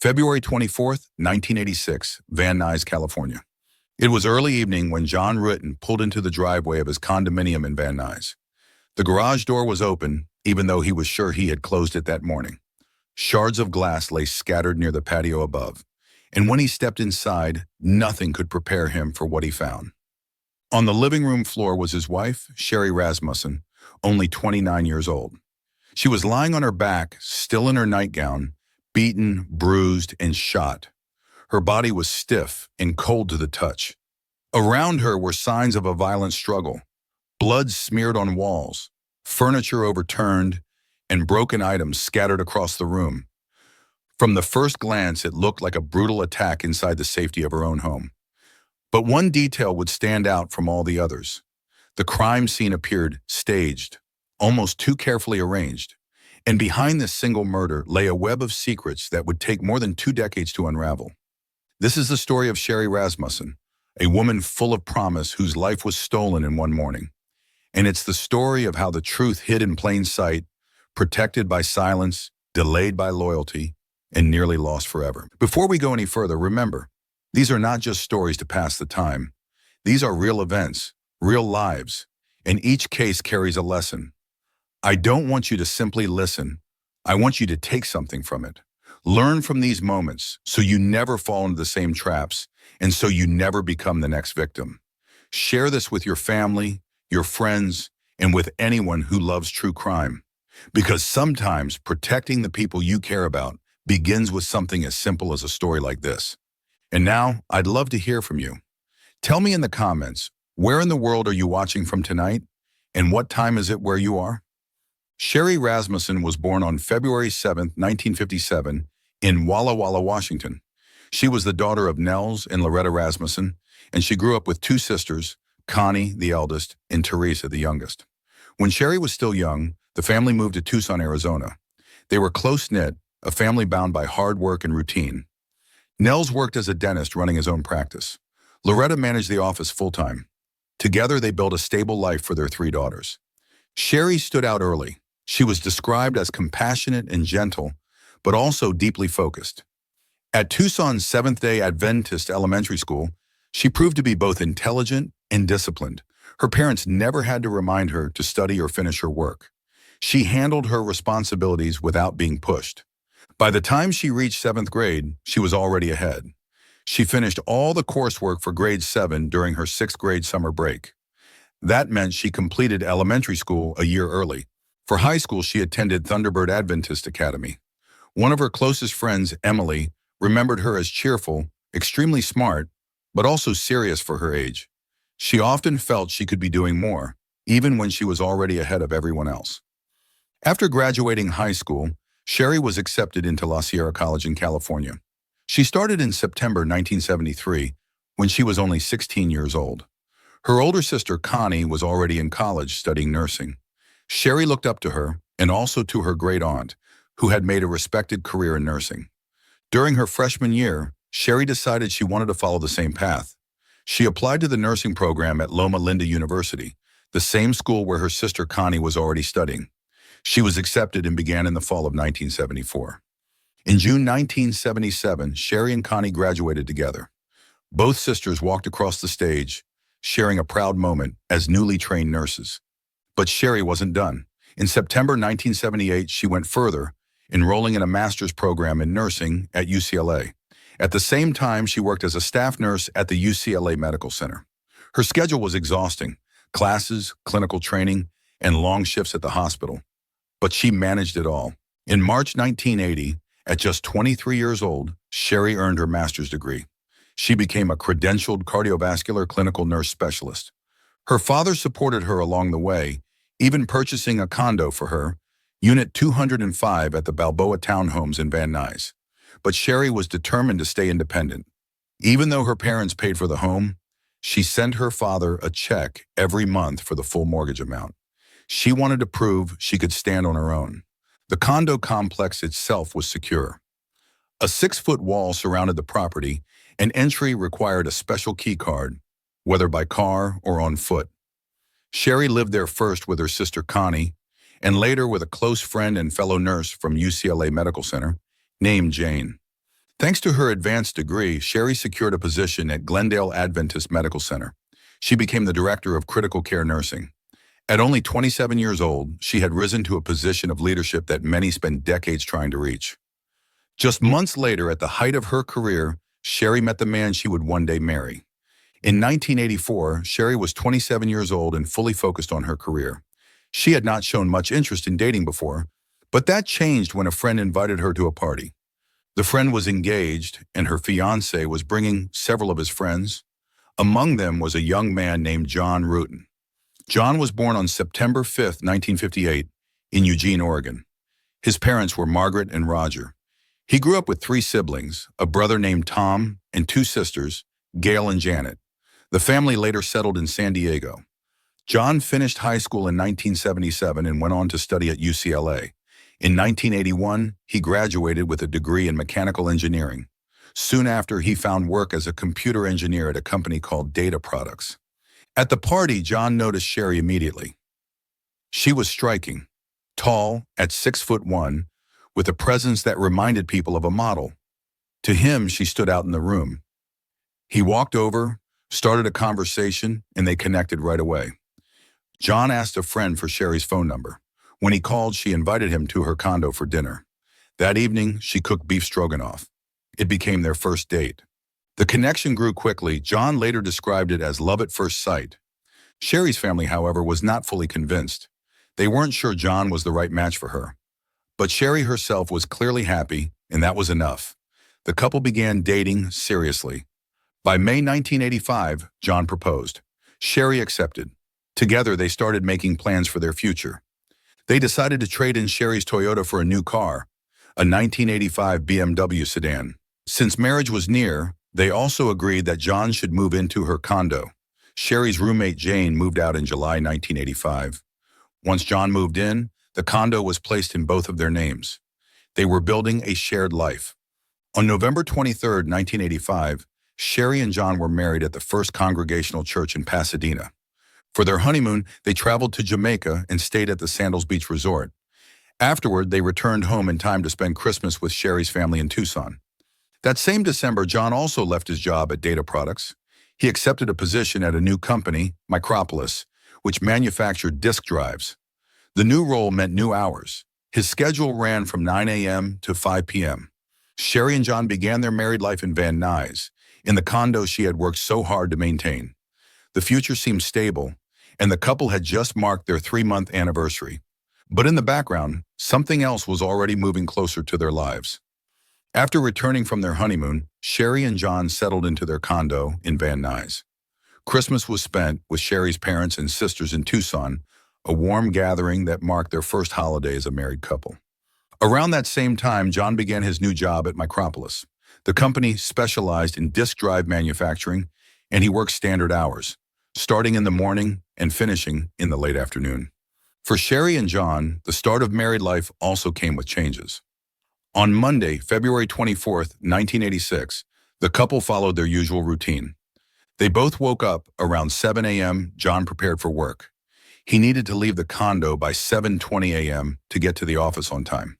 February 24th, 1986, Van Nuys, California. It was early evening when John Rutten pulled into the driveway of his condominium in Van Nuys. The garage door was open, even though he was sure he had closed it that morning. Shards of glass lay scattered near the patio above, and when he stepped inside, nothing could prepare him for what he found. On the living room floor was his wife, Sherri Rasmussen, only 29 years old. She was lying on her back, still in her nightgown, beaten, bruised, and shot. Her body was stiff and cold to the touch. Around her were signs of a violent struggle: blood smeared on walls, furniture overturned, and broken items scattered across the room. From the first glance, it looked like a brutal attack inside the safety of her own home. But one detail would stand out from all the others. The crime scene appeared staged, almost too carefully arranged, and behind this single murder lay a web of secrets that would take more than 2 decades to unravel. This is the story of Sherri Rasmussen, a woman full of promise whose life was stolen in one morning. And it's the story of how the truth hid in plain sight, protected by silence, delayed by loyalty, and nearly lost forever. Before we go any further, remember, these are not just stories to pass the time. These are real events, real lives, and each case carries a lesson. I don't want you to simply listen. I want you to take something from it. Learn from these moments so you never fall into the same traps and so you never become the next victim. Share this with your family, your friends, and with anyone who loves true crime. Because sometimes protecting the people you care about begins with something as simple as a story like this. And now, I'd love to hear from you. Tell me in the comments, where in the world are you watching from tonight? And what time is it where you are? Sherri Rasmussen was born on February 7, 1957, in Walla Walla, Washington. She was the daughter of Nels and Loretta Rasmussen, and she grew up with 2 sisters, Connie, the eldest, and Teresa, the youngest. When Sherri was still young, the family moved to Tucson, Arizona. They were close-knit, a family bound by hard work and routine. Nels worked as a dentist running his own practice. Loretta managed the office full-time. Together, they built a stable life for their 3 daughters. Sherri stood out early. She was described as compassionate and gentle, but also deeply focused. At Tucson's Seventh-day Adventist Elementary School, she proved to be both intelligent and disciplined. Her parents never had to remind her to study or finish her work. She handled her responsibilities without being pushed. By the time she reached 7th grade, she was already ahead. She finished all the coursework for grade 7 during her 6th grade summer break. That meant she completed elementary school a year early. For high school, she attended Thunderbird Adventist Academy. One of her closest friends, Emily, remembered her as cheerful, extremely smart, but also serious for her age. She often felt she could be doing more, even when she was already ahead of everyone else. After graduating high school, Sherri was accepted into La Sierra College in California. She started in September 1973, when she was only 16 years old. Her older sister, Connie, was already in college studying nursing. Sherri looked up to her, and also to her great-aunt, who had made a respected career in nursing. During her freshman year, Sherri decided she wanted to follow the same path. She applied to the nursing program at Loma Linda University, the same school where her sister Connie was already studying. She was accepted and began in the fall of 1974. In June 1977, Sherri and Connie graduated together. Both sisters walked across the stage, sharing a proud moment as newly trained nurses. But Sherri wasn't done. In September 1978, she went further, enrolling in a master's program in nursing at UCLA. At the same time, she worked as a staff nurse at the UCLA Medical Center. Her schedule was exhausting: classes, clinical training, and long shifts at the hospital. But she managed it all. In March 1980, at just 23 years old, Sherri earned her master's degree. She became a credentialed cardiovascular clinical nurse specialist. Her father supported her along the way, even purchasing a condo for her, Unit 205 at the Balboa Townhomes in Van Nuys. But Sherri was determined to stay independent. Even though her parents paid for the home, she sent her father a check every month for the full mortgage amount. She wanted to prove she could stand on her own. The condo complex itself was secure. A 6-foot wall surrounded the property, and entry required a special key card, whether by car or on foot. Sherri lived there first with her sister Connie, and later with a close friend and fellow nurse from UCLA Medical Center named Jane. Thanks to her advanced degree, Sherri secured a position at Glendale Adventist Medical Center. She became the director of critical care nursing. At only 27 years old, she had risen to a position of leadership that many spent decades trying to reach. Just months later, at the height of her career, Sherri met the man she would one day marry. In 1984, Sherri was 27 years old and fully focused on her career. She had not shown much interest in dating before, but that changed when a friend invited her to a party. The friend was engaged, and her fiancé was bringing several of his friends. Among them was a young man named John Rutten. John was born on September 5, 1958, in Eugene, Oregon. His parents were Margaret and Roger. He grew up with three siblings, a brother named Tom and two sisters, Gail and Janet. The family later settled in San Diego. John finished high school in 1977 and went on to study at UCLA. In 1981, he graduated with a degree in mechanical engineering. Soon after, he found work as a computer engineer at a company called Data Products. At the party, John noticed Sherri immediately. She was striking, tall, at 6'1", with a presence that reminded people of a model. To him, she stood out in the room. He walked over, started a conversation, and they connected right away. John asked a friend for Sherri's phone number. When he called, she invited him to her condo for dinner. That evening, she cooked beef stroganoff. It became their first date. The connection grew quickly. John later described it as love at first sight. Sherri's family, however, was not fully convinced. They weren't sure John was the right match for her. But Sherri herself was clearly happy, and that was enough. The couple began dating seriously. By May 1985, John proposed. Sherri accepted. Together, they started making plans for their future. They decided to trade in Sherri's Toyota for a new car, a 1985 BMW sedan. Since marriage was near, they also agreed that John should move into her condo. Sherri's roommate Jane moved out in July 1985. Once John moved in, the condo was placed in both of their names. They were building a shared life. On November 23, 1985, Sherri and John were married at the First Congregational Church in Pasadena. For their honeymoon, they traveled to Jamaica and stayed at the Sandals Beach Resort. Afterward, they returned home in time to spend Christmas with Sherri's family in Tucson. That same December, John also left his job at Data Products. He accepted a position at a new company, Micropolis, which manufactured disk drives. The new role meant new hours. His schedule ran from 9 a.m. to 5 p.m. Sherri and John began their married life in Van Nuys, in the condo she had worked so hard to maintain. The future seemed stable, and the couple had just marked their 3-month anniversary. But in the background, something else was already moving closer to their lives. After returning from their honeymoon, Sherri and John settled into their condo in Van Nuys. Christmas was spent with Sherri's parents and sisters in Tucson, a warm gathering that marked their first holiday as a married couple. Around that same time, John began his new job at Micropolis. The company specialized in disk drive manufacturing, and he worked standard hours, starting in the morning and finishing in the late afternoon. For Sherri and John, the start of married life also came with changes. On Monday, February 24, 1986, the couple followed their usual routine. They both woke up around 7 a.m. John prepared for work. He needed to leave the condo by 7:20 a.m. to get to the office on time.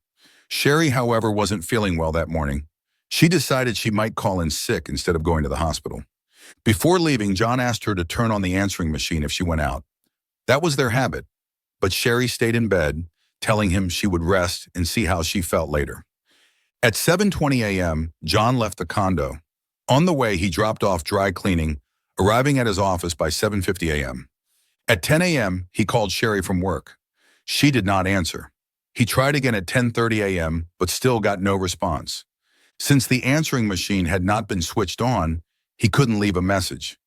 Sherri, however, wasn't feeling well that morning. She decided she might call in sick instead of going to the hospital. Before leaving, John asked her to turn on the answering machine if she went out. That was their habit, but Sherri stayed in bed, telling him she would rest and see how she felt later. At 7:20 a.m., John left the condo. On the way, he dropped off dry cleaning, arriving at his office by 7:50 a.m. At 10 a.m., he called Sherri from work. She did not answer. He tried again at 10:30 a.m., but still got no response. Since the answering machine had not been switched on, he couldn't leave a message.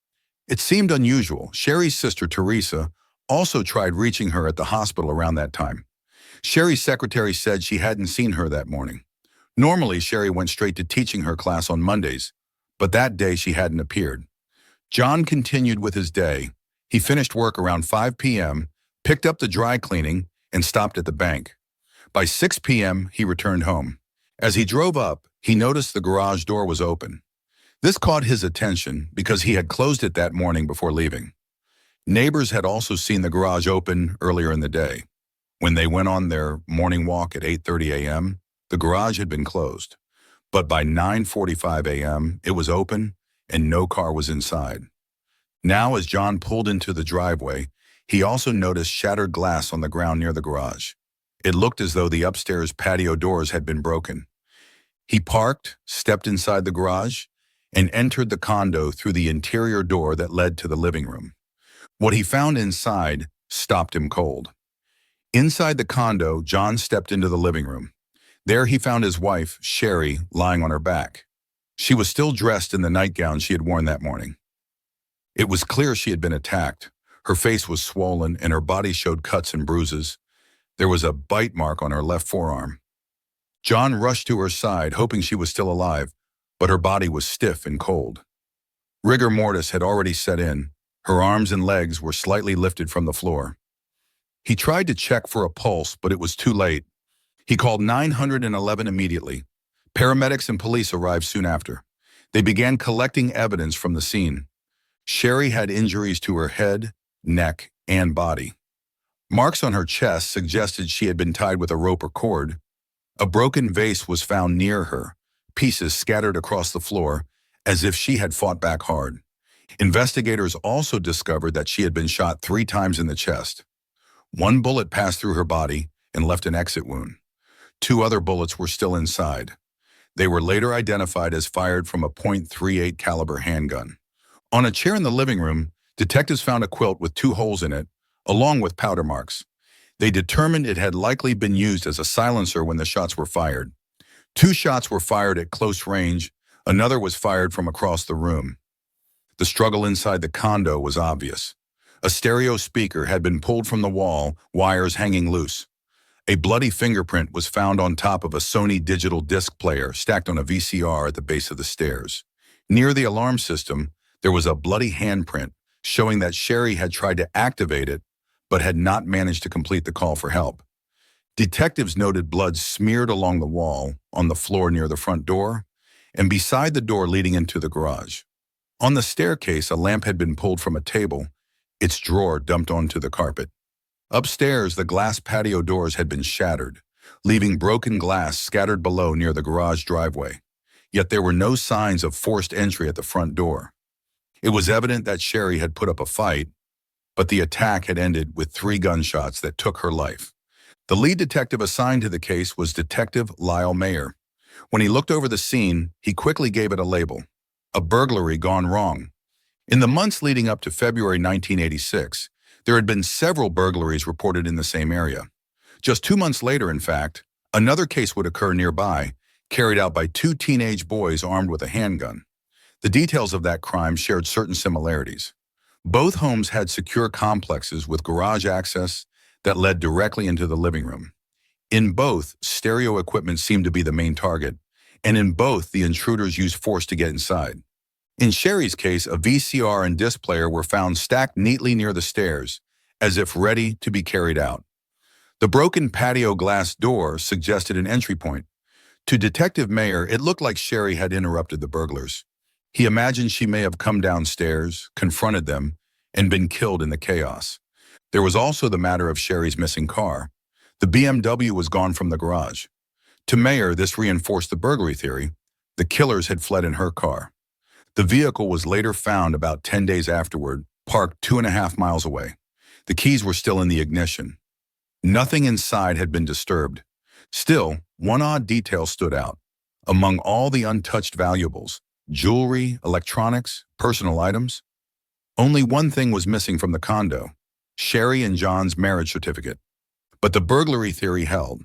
It seemed unusual. Sherri's sister, Teresa, also tried reaching her at the hospital around that time. Sherri's secretary said she hadn't seen her that morning. Normally, Sherri went straight to teaching her class on Mondays, but that day she hadn't appeared. John continued with his day. He finished work around 5 p.m., picked up the dry cleaning, and stopped at the bank. By 6 p.m., he returned home. As he drove up, he noticed the garage door was open. This caught his attention because he had closed it that morning before leaving. Neighbors had also seen the garage open earlier in the day. When they went on their morning walk at 8:30 a.m., the garage had been closed. But by 9:45 a.m., it was open and no car was inside. Now, as John pulled into the driveway, he also noticed shattered glass on the ground near the garage. It looked as though the upstairs patio doors had been broken. He parked, stepped inside the garage, and entered the condo through the interior door that led to the living room. What he found inside stopped him cold. Inside the condo, John stepped into the living room. There he found his wife, Sherri, lying on her back. She was still dressed in the nightgown she had worn that morning. It was clear she had been attacked. Her face was swollen and her body showed cuts and bruises. There was a bite mark on her left forearm. John rushed to her side, hoping she was still alive, but her body was stiff and cold. Rigor mortis had already set in. Her arms and legs were slightly lifted from the floor. He tried to check for a pulse, but it was too late. He called 911 immediately. Paramedics and police arrived soon after. They began collecting evidence from the scene. Sherri had injuries to her head, neck, and body. Marks on her chest suggested she had been tied with a rope or cord. A broken vase was found near her, pieces scattered across the floor, as if she had fought back hard. Investigators also discovered that she had been shot 3 times in the chest. 1 bullet passed through her body and left an exit wound. 2 other bullets were still inside. They were later identified as fired from a .38 caliber handgun. On a chair in the living room, detectives found a quilt with 2 holes in it, along with powder marks. They determined it had likely been used as a silencer when the shots were fired. 2 shots were fired at close range, another was fired from across the room. The struggle inside the condo was obvious. A stereo speaker had been pulled from the wall, wires hanging loose. A bloody fingerprint was found on top of a Sony digital disc player stacked on a VCR at the base of the stairs. Near the alarm system, there was a bloody handprint showing that Sherri had tried to activate it but had not managed to complete the call for help. Detectives noted blood smeared along the wall, on the floor near the front door, and beside the door leading into the garage. On the staircase, a lamp had been pulled from a table, its drawer dumped onto the carpet. Upstairs, the glass patio doors had been shattered, leaving broken glass scattered below near the garage driveway. Yet there were no signs of forced entry at the front door. It was evident that Sherri had put up a fight, but the attack had ended with 3 gunshots that took her life. The lead detective assigned to the case was Detective Lyle Mayer. When he looked over the scene, he quickly gave it a label: a burglary gone wrong. In the months leading up to February 1986, there had been several burglaries reported in the same area. Just 2 months later, in fact, another case would occur nearby, carried out by 2 teenage boys armed with a handgun. The details of that crime shared certain similarities. Both homes had secure complexes with garage access that led directly into the living room. In both, stereo equipment seemed to be the main target, and in both, the intruders used force to get inside. In Sherri's case, a VCR and disc player were found stacked neatly near the stairs, as if ready to be carried out. The broken patio glass door suggested an entry point. To Detective Mayer, it looked like Sherri had interrupted the burglars. He imagined she may have come downstairs, confronted them, and been killed in the chaos. There was also the matter of Sherri's missing car. The BMW was gone from the garage. To Mayer, this reinforced the burglary theory. The killers had fled in her car. The vehicle was later found about 10 days afterward, parked 2.5 miles away. The keys were still in the ignition. Nothing inside had been disturbed. Still, one odd detail stood out. Among all the untouched valuables, jewelry, electronics, personal items, only one thing was missing from the condo: Sherri and John's marriage certificate. But the burglary theory held.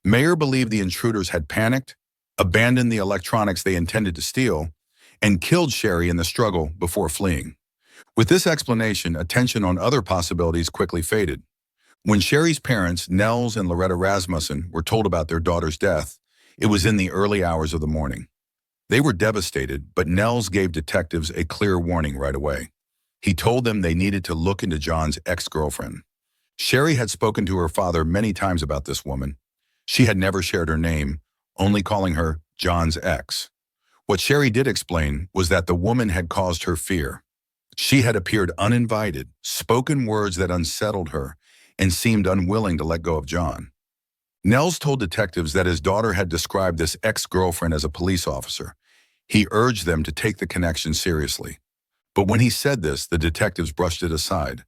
Mayer believed the intruders had panicked, abandoned the electronics they intended to steal, and killed Sherri in the struggle before fleeing. With this explanation, attention on other possibilities quickly faded. When Sherri's parents, Nels and Loretta Rasmussen, were told about their daughter's death, it was in the early hours of the morning. They were devastated, but Nels gave detectives a clear warning right away. He told them they needed to look into John's ex-girlfriend. Sherri had spoken to her father many times about this woman. She had never shared her name, only calling her John's ex. What Sherri did explain was that the woman had caused her fear. She had appeared uninvited, spoken words that unsettled her, and seemed unwilling to let go of John. Nels told detectives that his daughter had described this ex-girlfriend as a police officer. He urged them to take the connection seriously. But when he said this, the detectives brushed it aside.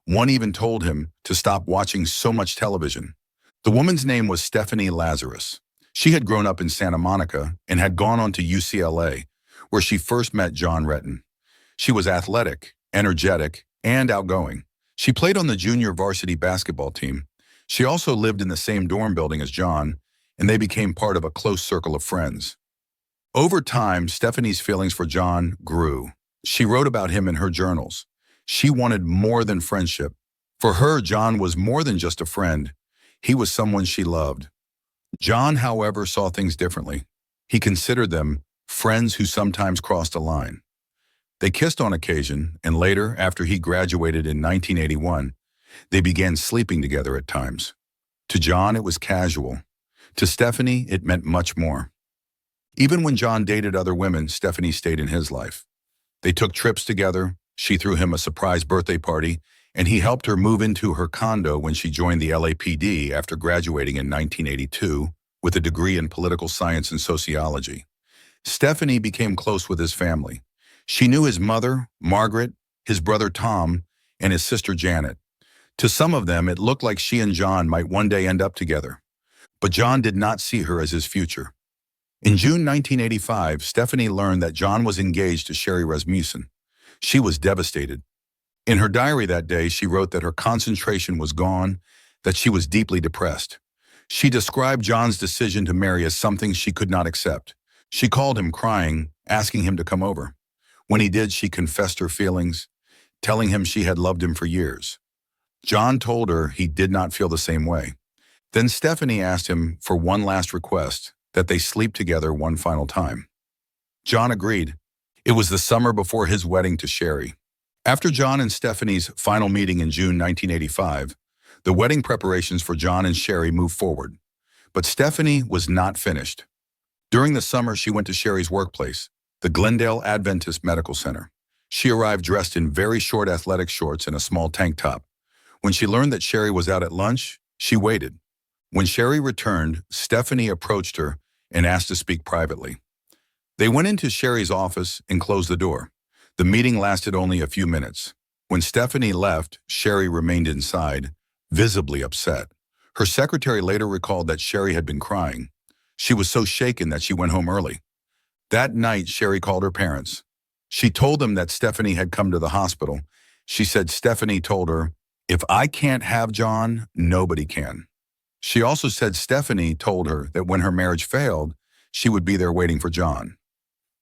One even told him to stop watching so much television. The woman's name was Stephanie Lazarus. She had grown up in Santa Monica and had gone on to UCLA, where she first met John Retton. She was athletic, energetic, and outgoing. She played on the junior varsity basketball team. She also lived in the same dorm building as John, and they became part of a close circle of friends. Over time, Stephanie's feelings for John grew. She wrote about him in her journals. She wanted more than friendship. For her, John was more than just a friend. He was someone she loved. John, however, saw things differently. He considered them friends who sometimes crossed a line. They kissed on occasion, and later, after he graduated in 1981, they began sleeping together at times. To John, it was casual. To Stephanie, it meant much more. Even when John dated other women, Stephanie stayed in his life. They took trips together, she threw him a surprise birthday party, and he helped her move into her condo when she joined the LAPD after graduating in 1982 with a degree in political science and sociology. Stephanie became close with his family. She knew his mother, Margaret, his brother Tom, and his sister Janet. To some of them, it looked like she and John might one day end up together. But John did not see her as his future. In June 1985, Stephanie learned that John was engaged to Sherri Rasmussen. She was devastated. In her diary that day, she wrote that her concentration was gone, that she was deeply depressed. She described John's decision to marry as something she could not accept. She called him crying, asking him to come over. When he did, she confessed her feelings, telling him she had loved him for years. John told her he did not feel the same way. Then Stephanie asked him for one last request, that they sleep together one final time. John agreed. It was the summer before his wedding to Sherri. After John and Stephanie's final meeting in June 1985, the wedding preparations for John and Sherri moved forward. But Stephanie was not finished. During the summer, she went to Sherri's workplace, the Glendale Adventist Medical Center. She arrived dressed in very short athletic shorts and a small tank top. When she learned that Sherri was out at lunch, she waited. When Sherri returned, Stephanie approached her and asked to speak privately. They went into Sherri's office and closed the door. The meeting lasted only a few minutes. When Stephanie left, Sherri remained inside, visibly upset. Her secretary later recalled that Sherri had been crying. She was so shaken that she went home early. That night, Sherri called her parents. She told them that Stephanie had come to the hospital. She said Stephanie told her, "If I can't have John, nobody can." She also said Stephanie told her that when her marriage failed, she would be there waiting for John.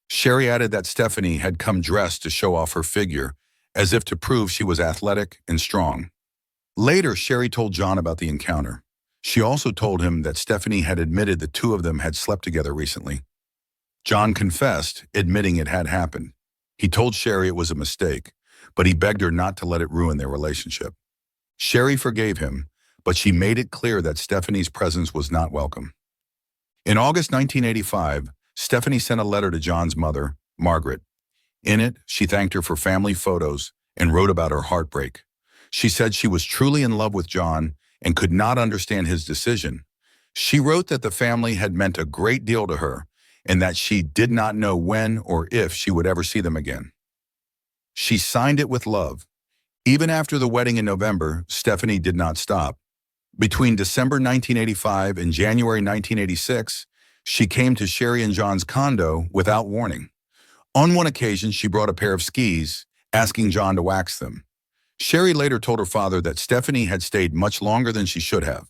Sherri added that Stephanie had come dressed to show off her figure, as if to prove she was athletic and strong. Later, Sherri told John about the encounter. She also told him that Stephanie had admitted the two of them had slept together recently. John confessed, admitting it had happened. He told Sherri it was a mistake, but he begged her not to let it ruin their relationship. Sherri forgave him, but she made it clear that Stephanie's presence was not welcome. In August 1985, Stephanie sent a letter to John's mother, Margaret. In it, she thanked her for family photos and wrote about her heartbreak. She said she was truly in love with John and could not understand his decision. She wrote that the family had meant a great deal to her and that she did not know when or if she would ever see them again. She signed it with love. Even after the wedding in November, Stephanie did not stop. Between December 1985 and January 1986, she came to Sherri and John's condo without warning. On one occasion, she brought a pair of skis, asking John to wax them. Sherri later told her father that Stephanie had stayed much longer than she should have.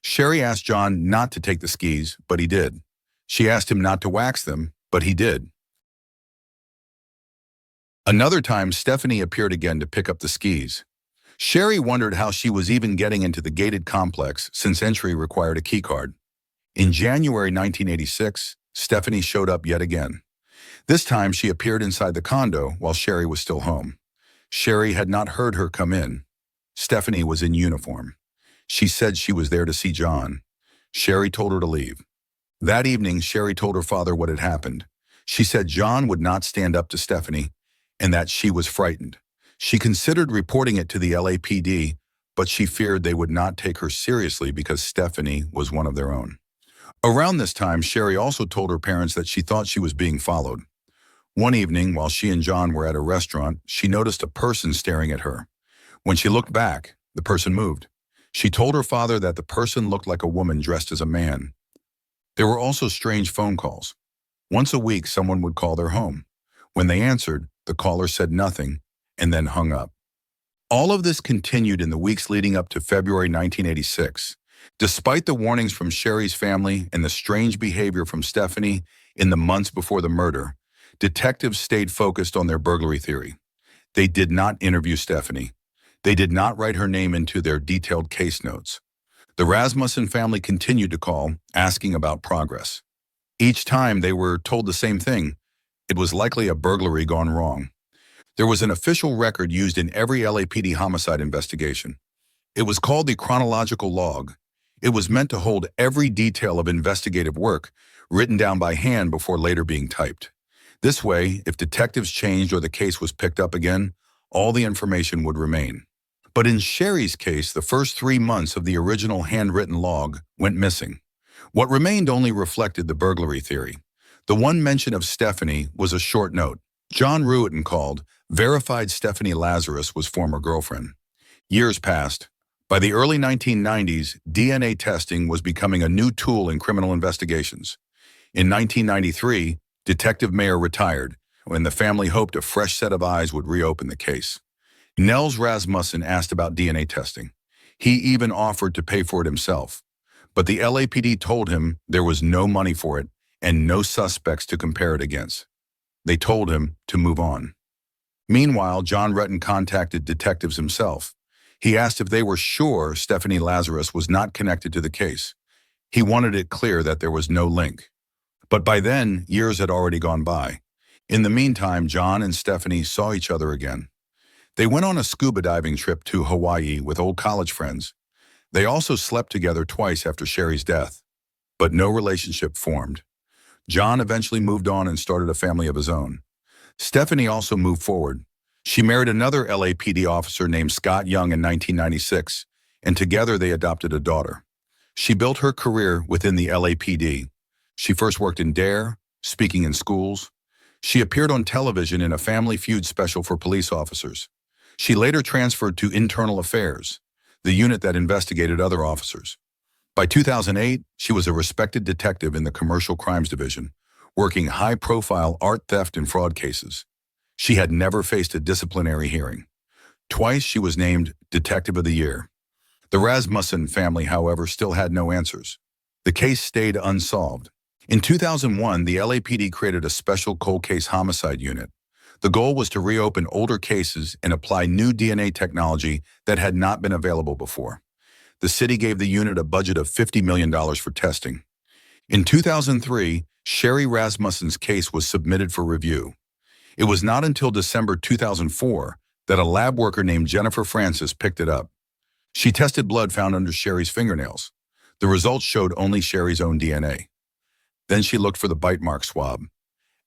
Sherri asked John not to take the skis, but he did. She asked him not to wax them, but he did. Another time, Stephanie appeared again to pick up the skis. Sherri wondered how she was even getting into the gated complex since entry required a keycard. In January 1986, Stephanie showed up yet again. This time, she appeared inside the condo while Sherri was still home. Sherri had not heard her come in. Stephanie was in uniform. She said she was there to see John. Sherri told her to leave. That evening, Sherri told her father what had happened. She said John would not stand up to Stephanie and that she was frightened. She considered reporting it to the LAPD, but she feared they would not take her seriously because Stephanie was one of their own. Around this time, Sherri also told her parents that she thought she was being followed. One evening, while she and John were at a restaurant, she noticed a person staring at her. When she looked back, the person moved. She told her father that the person looked like a woman dressed as a man. There were also strange phone calls. Once a week, someone would call their home. When they answered, the caller said nothing and then hung up. All of this continued in the weeks leading up to February 1986. Despite the warnings from Sherri's family and the strange behavior from Stephanie in the months before the murder, detectives stayed focused on their burglary theory. They did not interview Stephanie. They did not write her name into their detailed case notes. The Rasmussen family continued to call, asking about progress. Each time they were told the same thing: it was likely a burglary gone wrong. There was an official record used in every LAPD homicide investigation. It was called the chronological log. It was meant to hold every detail of investigative work, written down by hand before later being typed. This way, if detectives changed or the case was picked up again, all the information would remain. But in Sherri's case, the first 3 months of the original handwritten log went missing. What remained only reflected the burglary theory. The one mention of Stephanie was a short note. John Ruetten called, verified Stephanie Lazarus was former girlfriend. Years passed. By the early 1990s, DNA testing was becoming a new tool in criminal investigations. In 1993, Detective Mayer retired, when the family hoped a fresh set of eyes would reopen the case. Nels Rasmussen asked about DNA testing. He even offered to pay for it himself. But the LAPD told him there was no money for it and no suspects to compare it against. They told him to move on. Meanwhile, John Ruetten contacted detectives himself. He asked if they were sure Stephanie Lazarus was not connected to the case. He wanted it clear that there was no link. But by then, years had already gone by. In the meantime, John and Stephanie saw each other again. They went on a scuba diving trip to Hawaii with old college friends. They also slept together twice after Sherri's death, but no relationship formed. John eventually moved on and started a family of his own. Stephanie also moved forward. She married another LAPD officer named Scott Young in 1996, and together they adopted a daughter. She built her career within the LAPD. She first worked in DARE, speaking in schools. She appeared on television in a Family Feud special for police officers. She later transferred to Internal Affairs, the unit that investigated other officers. By 2008, she was a respected detective in the Commercial Crimes Division, working high-profile art theft and fraud cases. She had never faced a disciplinary hearing. Twice she was named Detective of the Year. The Rasmussen family, however, still had no answers. The case stayed unsolved. In 2001, the LAPD created a special cold case homicide unit. The goal was to reopen older cases and apply new DNA technology that had not been available before. The city gave the unit a budget of $50 million for testing. In 2003, Sherri Rasmussen's case was submitted for review. It was not until December 2004 that a lab worker named Jennifer Francis picked it up. She tested blood found under Sherri's fingernails. The results showed only Sherri's own DNA. Then she looked for the bite mark swab.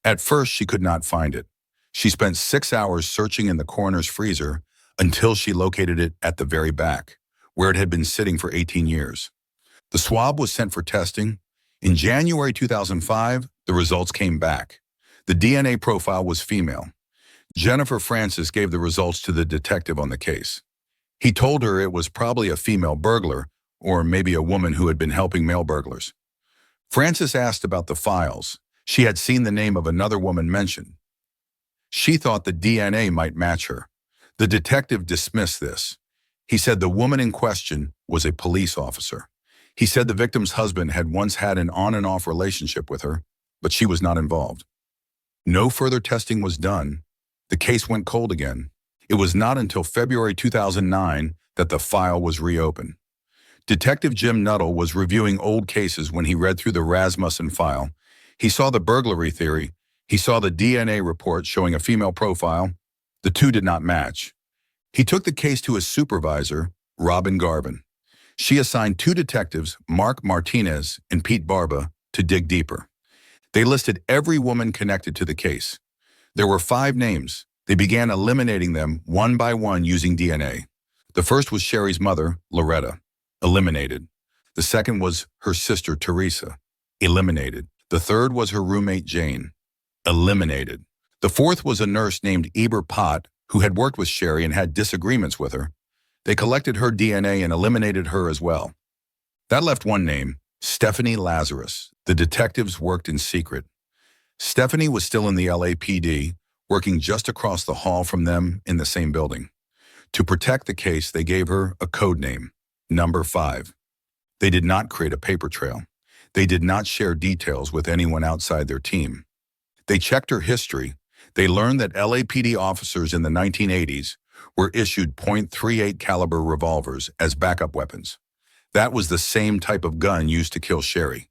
At first, she could not find it. She spent 6 hours searching in the coroner's freezer until she located it at the very back, where it had been sitting for 18 years. The swab was sent for testing. In January 2005, the results came back. The DNA profile was female. Jennifer Francis gave the results to the detective on the case. He told her it was probably a female burglar, or maybe a woman who had been helping male burglars. Francis asked about the files. She had seen the name of another woman mentioned. She thought the DNA might match her. The detective dismissed this. He said the woman in question was a police officer. He said the victim's husband had once had an on and off relationship with her, but she was not involved. No further testing was done. The case went cold again. It was not until February 2009 that the file was reopened. Detective Jim Nuttall was reviewing old cases when he read through the Rasmussen file. He saw the burglary theory. He saw the DNA report showing a female profile. The two did not match. He took the case to his supervisor, Robin Garvin. She assigned 2 detectives, Mark Martinez and Pete Barba, to dig deeper. They listed every woman connected to the case. There were 5 names. They began eliminating them one by one using DNA. The first was Sherri's mother, Loretta, eliminated. The second was her sister, Teresa, eliminated. The third was her roommate, Jane, eliminated. The fourth was a nurse named Eber Pott, who had worked with Sherri and had disagreements with her. They collected her DNA and eliminated her as well. That left one name, Stephanie Lazarus. The detectives worked in secret. Stephanie was still in the LAPD, working just across the hall from them in the same building. To protect the case, they gave her a code name, Number 5. They did not create a paper trail. They did not share details with anyone outside their team. They checked her history. They learned that LAPD officers in the 1980s were issued .38 caliber revolvers as backup weapons. That was the same type of gun used to kill Sherri.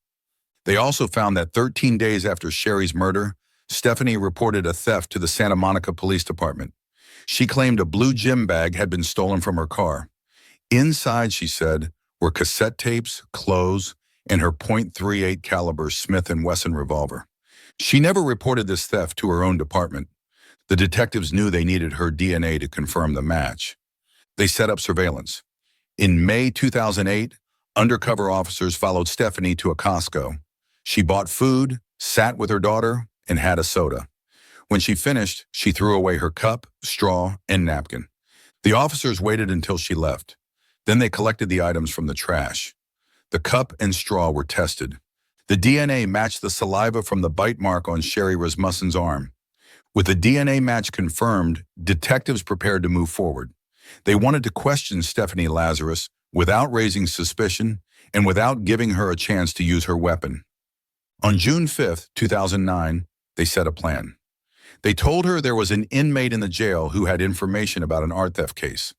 They also found that 13 days after Sherri's murder, Stephanie reported a theft to the Santa Monica Police Department. She claimed a blue gym bag had been stolen from her car. Inside, she said, were cassette tapes, clothes, and her .38 caliber Smith & Wesson revolver. She never reported this theft to her own department. The detectives knew they needed her DNA to confirm the match. They set up surveillance. In May 2008, undercover officers followed Stephanie to a Costco. She bought food, sat with her daughter, and had a soda. When she finished, she threw away her cup, straw, and napkin. The officers waited until she left. Then they collected the items from the trash. The cup and straw were tested. The DNA matched the saliva from the bite mark on Sherri Rasmussen's arm. With the DNA match confirmed, detectives prepared to move forward. They wanted to question Stephanie Lazarus without raising suspicion and without giving her a chance to use her weapon. On June 5, 2009, they set a plan. They told her there was an inmate in the jail who had information about an art theft case.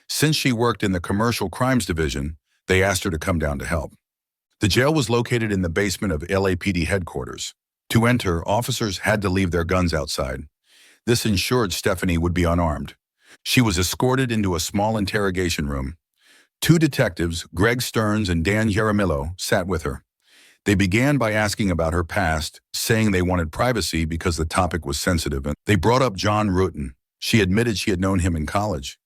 Since she worked in the Commercial Crimes Division, they asked her to come down to help. The jail was located in the basement of LAPD headquarters. To enter, officers had to leave their guns outside. This ensured Stephanie would be unarmed. She was escorted into a small interrogation room. 2 detectives, Greg Stearns and Dan Jaramillo, sat with her. They began by asking about her past, saying they wanted privacy because the topic was sensitive. And they brought up John Rutten. She admitted she had known him in college.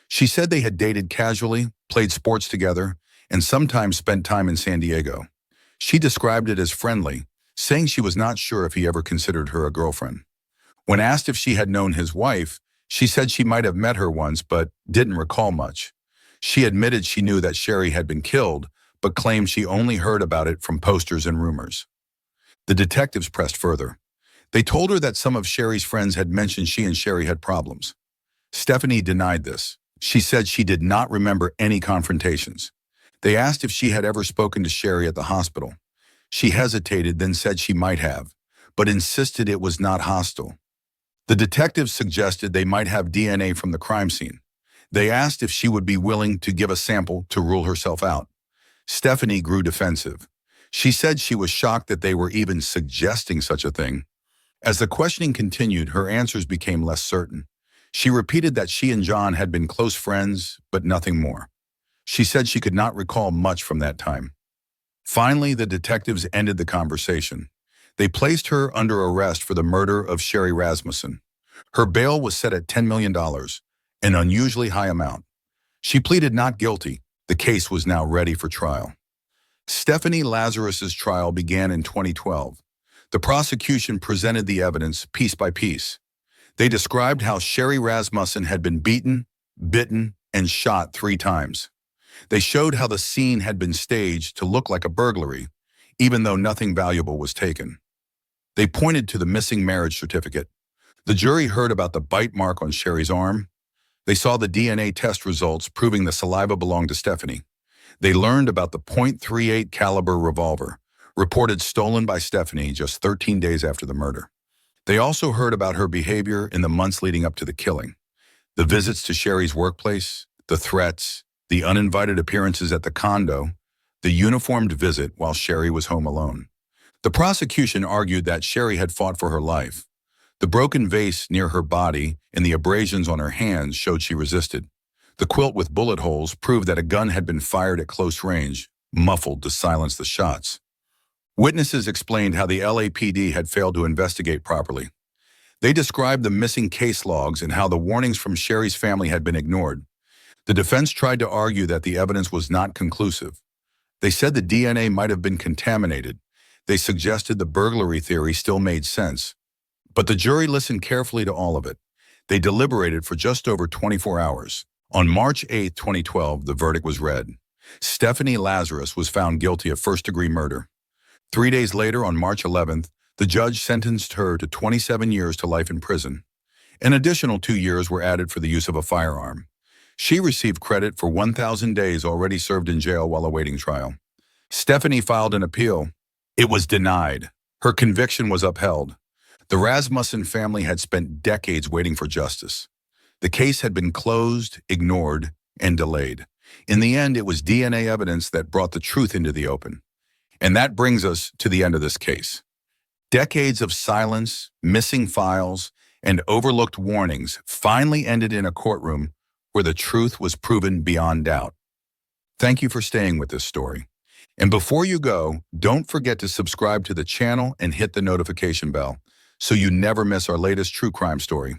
She said they had dated casually, played sports together, and sometimes spent time in San Diego. She described it as friendly, saying she was not sure if he ever considered her a girlfriend. When asked if she had known his wife, she said she might have met her once but didn't recall much. She admitted she knew that Sherri had been killed, but claimed she only heard about it from posters and rumors. The detectives pressed further. They told her that some of Sherri's friends had mentioned she and Sherri had problems. Stephanie denied this. She said she did not remember any confrontations. They asked if she had ever spoken to Sherri at the hospital. She hesitated, then said she might have, but insisted it was not hostile. The detectives suggested they might have DNA from the crime scene. They asked if she would be willing to give a sample to rule herself out. Stephanie grew defensive. She said she was shocked that they were even suggesting such a thing. As the questioning continued, her answers became less certain. She repeated that she and John had been close friends, but nothing more. She said she could not recall much from that time. Finally, the detectives ended the conversation. They placed her under arrest for the murder of Sherri Rasmussen. Her bail was set at $10 million, an unusually high amount. She pleaded not guilty. The case was now ready for trial. Stephanie Lazarus's trial began in 2012. The prosecution presented the evidence piece by piece. They described how Sherri Rasmussen had been beaten, bitten, and shot 3 times. They showed how the scene had been staged to look like a burglary, even though nothing valuable was taken. They pointed to the missing marriage certificate. The jury heard about the bite mark on Sherri's arm. They saw the DNA test results proving the saliva belonged to Stephanie. They learned about the .38 caliber revolver, reported stolen by Stephanie just 13 days after the murder. They also heard about her behavior in the months leading up to the killing. The visits to Sherri's workplace, the threats, the uninvited appearances at the condo, the uniformed visit while Sherri was home alone. The prosecution argued that Sherri had fought for her life. The broken vase near her body and the abrasions on her hands showed she resisted. The quilt with bullet holes proved that a gun had been fired at close range, muffled to silence the shots. Witnesses explained how the LAPD had failed to investigate properly. They described the missing case logs and how the warnings from Sherri's family had been ignored. The defense tried to argue that the evidence was not conclusive. They said the DNA might have been contaminated. They suggested the burglary theory still made sense. But the jury listened carefully to all of it. They deliberated for just over 24 hours. On March 8, 2012, the verdict was read. Stephanie Lazarus was found guilty of first-degree murder. 3 days later, on March 11th, the judge sentenced her to 27 years to life in prison. An additional 2 years were added for the use of a firearm. She received credit for 1,000 days already served in jail while awaiting trial. Stephanie filed an appeal. It was denied. Her conviction was upheld. The Rasmussen family had spent decades waiting for justice. The case had been closed, ignored, and delayed. In the end, it was DNA evidence that brought the truth into the open. And that brings us to the end of this case. Decades of silence, missing files, and overlooked warnings finally ended in a courtroom where the truth was proven beyond doubt. Thank you for staying with this story. And before you go, don't forget to subscribe to the channel and hit the notification bell so you never miss our latest true crime story.